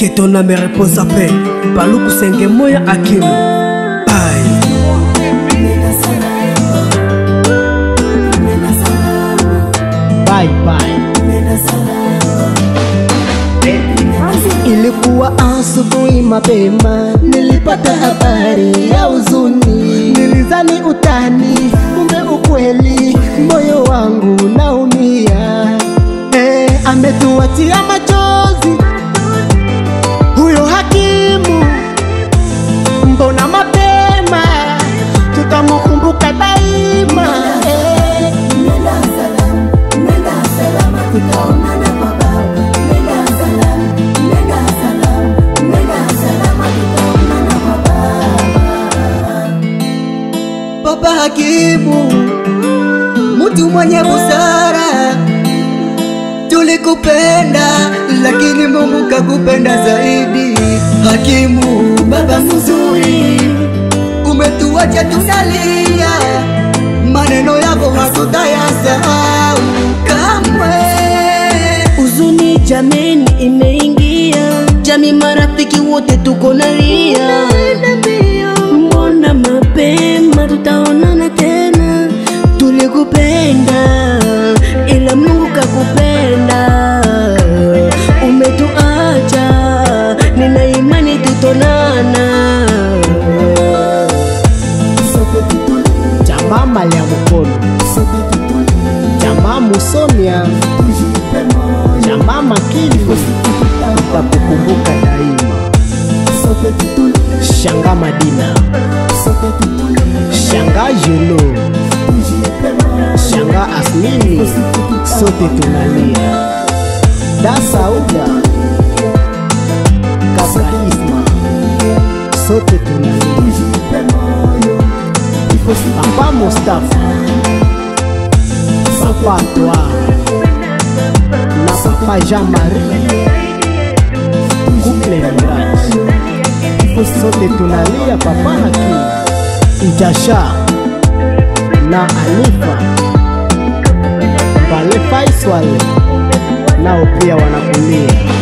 Que ton âme repose en paix. Paluku senge moya akimu. Bye. Bye bye. Ilikuwa asubuhi mapema, nilipata habari ya huzuni. Nilizani utani, kumbe ukweli, moyo wangu naumia. Ametuatia machozi huyo hakimu, mbona mapema, tutamukumbuka daima. Nenda salama, tutaonana kwa Baba. Nenda salama, tutaonana kwa Baba. Baba hakimu, mtu mwenye busara, tulikupenda lakini Mungu kakupenda zaidi. Hakimu, baba mzuri, umetuacha tunalia, maneno yako hatutayasahau kamwe. Huzuni jameni imeingia, jamii marafiki wote tuko nalia. Mbona mapema, tutaonana tena, tulikupenda ila Mungu kakupenda. Umetuacha, nina imani tutonana. Jamaa mali ya mkono, jamaa musomya, jamaa makini, tutakukumbuka daima. Shanga Madina, Shanga Jelo, Shanga Asmini, sote tunalia. Da Sauda, Kaka Isma, sote tunalia. Papa Mustafa, Papa Antoine, na Papa Jean-Marie, Couple Mirage, sote tunalia. Papa Hakim, Ijasha na Alifa, Mbale Faiswale, nao pia wanakulia.